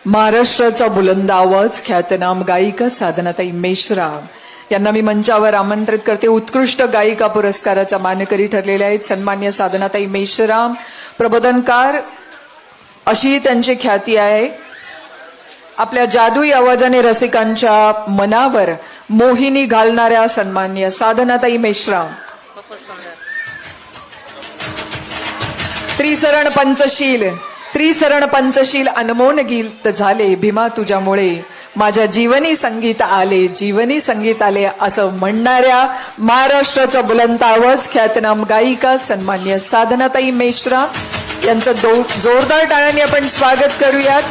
महाराष्ट्राचा बुलंद आवाज ख्यातनाम गायिका साधनाताई मेश्राम यांना मी मंचावर आमंत्रित करते. उत्कृष्ट गायिका पुरस्काराच्या मानकरी ठरलेल्या आहेत सन्मान्य साधनाताई मेश्राम. प्रबोधनकार अशी त्यांची ख्याती आहे. आपल्या जादुई आवाजाने रसिकांच्या मनावर मोहिनी घालणाऱ्या सन्मान्य साधनाताई मेश्राम. त्रिसरण पंचशील अनमोल गीत झाले भीमा तुझ्यामुळे, माझ्या जीवनी संगीत आले असं म्हणणाऱ्या महाराष्ट्राचा बुलंद आवाज ख्यातनाम गायिका सन्मान्य साधनाताई मेश्राम यांचं जोरदार टाळ्यांनी आपण स्वागत करूयात.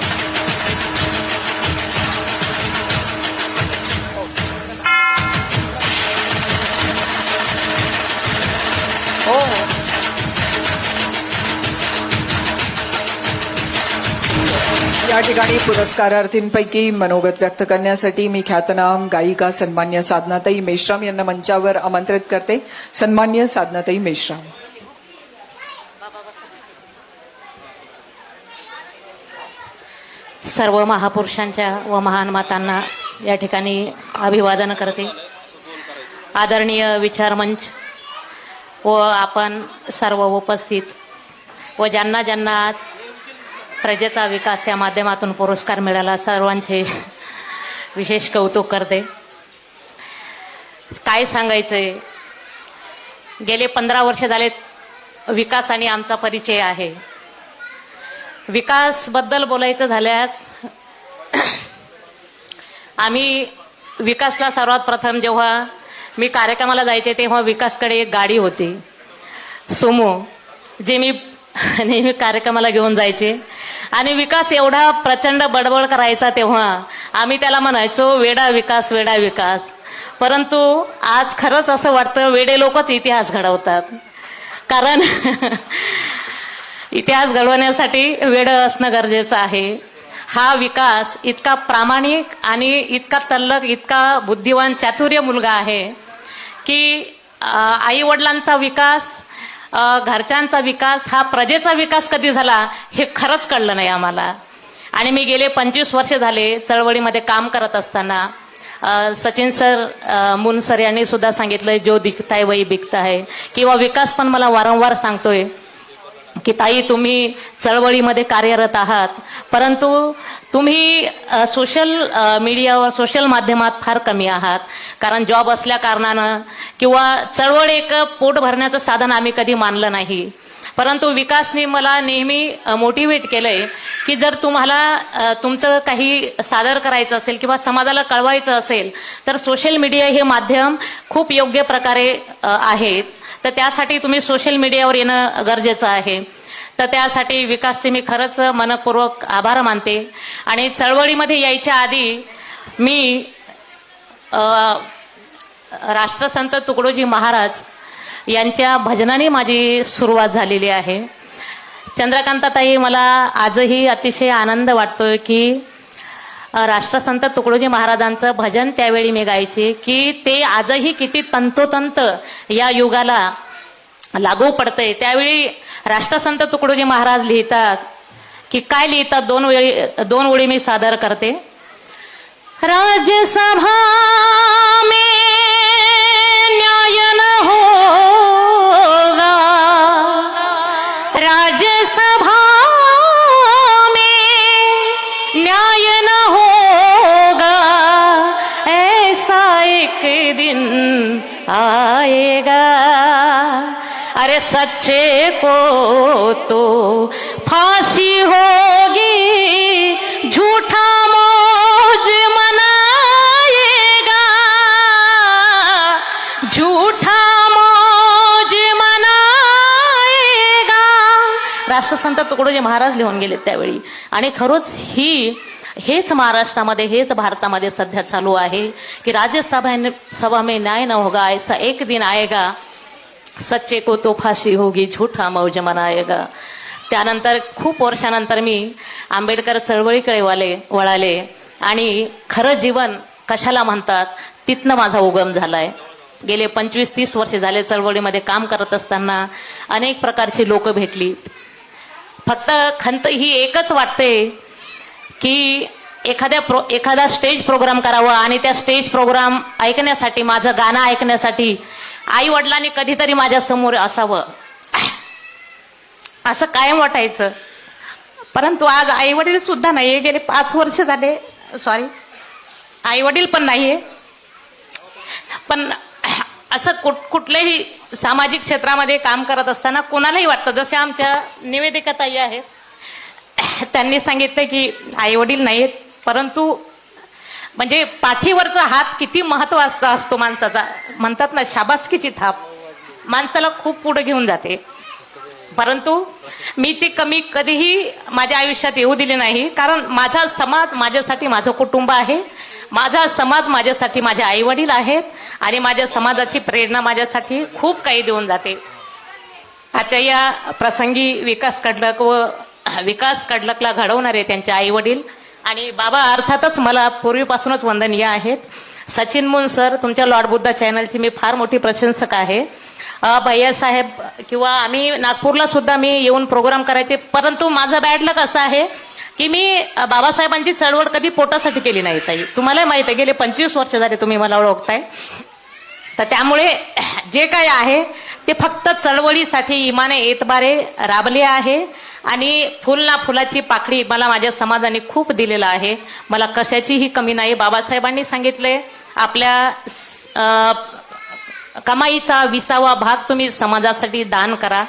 या ठिकाणी पुरस्कारार्थींपैकी मनोगत व्यक्त करण्यासाठी मी ख्यातनाम गायिका सन्मान्य साधनाताई मेश्राम यांना मंचावर आमंत्रित करते. सन्मान्य साधनाताई मेश्राम. सर्व महापुरुषांच्या व महान मातांना या ठिकाणी अभिवादन करते. आदरणीय विचारमंच व आपण सर्व उपस्थित व ज्यांना ज्यांना आज प्रजेचा विकास या माध्यमातून पुरस्कार मिळाला सर्वांचे विशेष कौतुक करते. काय सांगायचंय, गेले 15 वर्ष झाले विकास आणि आमचा परिचय आहे. विकास बद्दल बोलायचं झाल्यास आम्ही विकासला सर्वात प्रथम जेव्हा मी कार्यक्रमाला जायचे तेव्हा विकासकडे एक गाडी होती सुमो, जे मी नेहमी कार्यक्रमाला घेऊन जायचे. आणि विकास एवढा प्रचंड बडबड करायचा तेव्हा आम्ही त्याला म्हणायचो वेडा विकास वेडा विकास. परंतु आज खरंच असं वाटतं वेडे लोकच इतिहास घडवतात. कारण इतिहास घडवण्यासाठी वेडं असणं गरजेचं आहे. हा विकास इतका प्रामाणिक आणि इतका तल्लख इतका बुद्धिवान चातुर्य मुलगा आहे की आई वडिलांचा विकास, घरच्यांचा विकास, हा प्रजेचा विकास कधी झाला हे खरंच कळलं नाही आम्हाला. आणि मी गेले 25 वर्ष झाले चळवळीमध्ये काम करत असताना सचिन सर, मुन सर यांनी सुद्धा सांगितलंय जो दिखताय वही बिकता है, किंवा विकास पण मला वारंवार सांगतोय की ताई तुम्ही चळवळीमध्ये कार्यरत आहात परंतु तुम्ही सोशल मीडियावर सोशल माध्यमात फार कमी आहात. कारण जॉब असल्या कारणानं किंवा चळवळ एक पोट भरण्याचं साधन आम्ही कधी मानलं नाही. परंतु विकासने मला नेहमी मोटिवेट केलंय की जर तुम्हाला तुमचं काही सादर करायचं असेल किंवा समाजाला कळवायचं असेल तर सोशल मीडिया हे माध्यम खूप योग्य प्रकारे आहेत. तर त्यासाठी तुम्ही सोशल मीडियावर येणं गरजेचं आहे. तर त्यासाठी विकासचे मी खरंच मनपूर्वक आभार मानते. आणि चळवळीमध्ये यायच्या आधी मी राष्ट्रसंत तुकडोजी महाराज यांच्या भजनाने माझी सुरुवात झालेली आहे. चंद्रकांताताई, मला आजही अतिशय आनंद वाटतोय की राष्ट्रसंत तुकडोजी महाराजांचं भजन त्यावेळी मी गायचे की ते आजही किती तंतोतंत या युगाला लागू पडतंय. त्यावेळी राष्ट्रसंत तुकडोजी महाराज लिहितात की काय लिहितात, दोन ओळी मी सादर करते. राज्यसभा में न्याय न होगा, राज्यसभा में न्याय न होगा, ऐसा एक दिन आएगा. अरे सच्चे को तो फांसी होगी, झूठा मौज मनाएगा, झूठा मौज मनाएगा. राष्ट्रसंत तुकडोजी महाराज लिहून गेले त्यावेळी. आणि खरंच हेच महाराष्ट्रामध्ये हेच भारतामध्ये सध्या चालू आहे की राज्यसभा में न्याय न होगा, ऐसा एक दिन आएगा, सच्चे को तो फाशी होगी, झूठा मौज मनाएगा. त्यानंतर खूप वर्षानंतर मी आंबेडकर चळवळीकडे वळाले आणि खरं जीवन कशाला म्हणतात तिथनं माझा उगम झालाय. गेले 25-30 वर्ष झाले चळवळीमध्ये काम करत असताना अनेक प्रकारची लोक भेटली. फक्त खंत ही एकच वाटते की एखादा स्टेज प्रोग्राम करावा आणि त्या स्टेज प्रोग्राम ऐकण्यासाठी, माझं गाणं ऐकण्यासाठी आई वडिलांनी कधीतरी माझ्या समोर असावं असं कायम वाटायचं. परंतु आज आई वडील सुद्धा नाहीये, गेले 5 वर्ष झाले. सॉरी, आई वडील पण नाहीये. पण असं कुठल्याही सामाजिक क्षेत्रामध्ये काम करत असताना कोणालाही वाटतं, जसे आमच्या निवेदिकाताई आहेत, त्यांनी सांगितलं की आई वडील नाहीत, परंतु म्हणजे पाठीवरचा हात किती महत्वाचा असतो माणसाचा. म्हणतात ना, शाबासकीची थाप माणसाला खूप पुढे घेऊन जाते. परंतु मी ती कमी कधीही माझ्या आयुष्यात येऊ दिली नाही, कारण माझा समाज माझ्यासाठी माझं कुटुंब आहे, माझा समाज माझ्यासाठी माझे आई वडील आहेत आणि माझ्या समाजाची प्रेरणा माझ्यासाठी खूप काही देऊन जाते. आजच्या या प्रसंगी विकास कडलकला घडवणारे त्यांचे आई वडील आणि बाबा अर्थातच मला पूर्वीपासूनच वंदनीय आहेत. सचिन मून सर, तुमच्या लॉर्ड बुद्धा चॅनलची मी फार मोठी प्रशंसक आहे. भैयासाहेब किंवा आम्ही नागपूरला सुद्धा मी येऊन प्रोग्राम करायचे, परंतु माझं बॅड लक असं आहे की मी बाबासाहेबांची चळवळ कधी पोटासाठी केली नाही. ताई, तुम्हाला माहित आहे, गेले 25 वर्ष झाले तुम्ही मला ओळखताय. तर त्यामुळे जे काही आहे ते फक्त चळवळीसाठी इमाने एतबारे राबले आहे आणि फुल ना फुलाची पाकळी मला माझ्या समाजाने खूप दिलेलं आहे. मला कशाचीही कमी नाही. बाबासाहेबांनी सांगितले, आपल्या कमाईचा 20वा भाग तुम्ही समाजासाठी दान करा.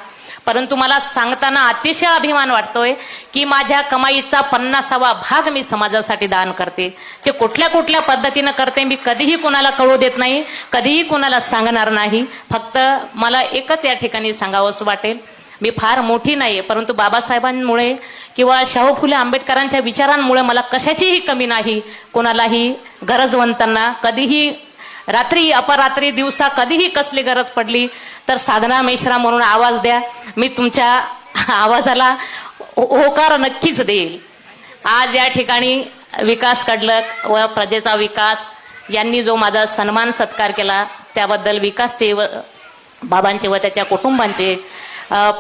परंतु मला सांगताना अतिशय अभिमान वाटतोय की माझ्या कमाईचा 50वा भाग मी समाजासाठी दान करते. ते कुठल्या कुठल्या पद्धतीनं करते मी कधीही कुणाला कळू देत नाही, कधीही कुणाला सांगणार नाही. फक्त मला एकच या ठिकाणी सांगावंसं वाटेल, मी फार मोठी नाहीये, परंतु बाबासाहेबांमुळे किंवा शाहू फुले आंबेडकरांच्या विचारांमुळे मला कशाचीही कमी नाही. कोणालाही गरजवंतांना कधीही रात्री अपरात्री दिवसा कधीही कसली गरज पडली तर साधना मेश्राम म्हणून आवाज द्या, मी तुमच्या आवाजाला होकार नक्कीच देईल. आज या ठिकाणी विकास कडलक व प्रजेचा विकास यांनी जो माझा सन्मान सत्कार केला त्याबद्दल विकासचे व बाबांचे व त्याच्या कुटुंबांचे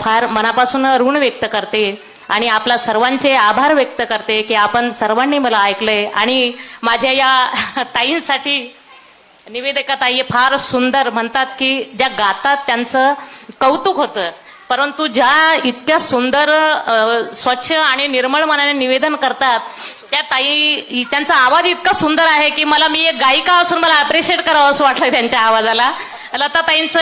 फार मनापासून ऋण व्यक्त करते आणि आपला सर्वांचे आभार व्यक्त करते की आपण सर्वांनी मला ऐकलंय. आणि माझ्या या ताईंसाठी निवेदिका ताई फार सुंदर म्हणतात की ज्या गातात त्यांचं कौतुक होतं, परंतु ज्या इतक्या सुंदर स्वच्छ आणि निर्मळ मनाने निवेदन करतात त्या ताई, त्यांचा आवाज इतका सुंदर आहे की मी एक गायिका असून मला अप्रिशिएट करावं असं वाटलं त्यांच्या आवाजाला. लता ताईंचं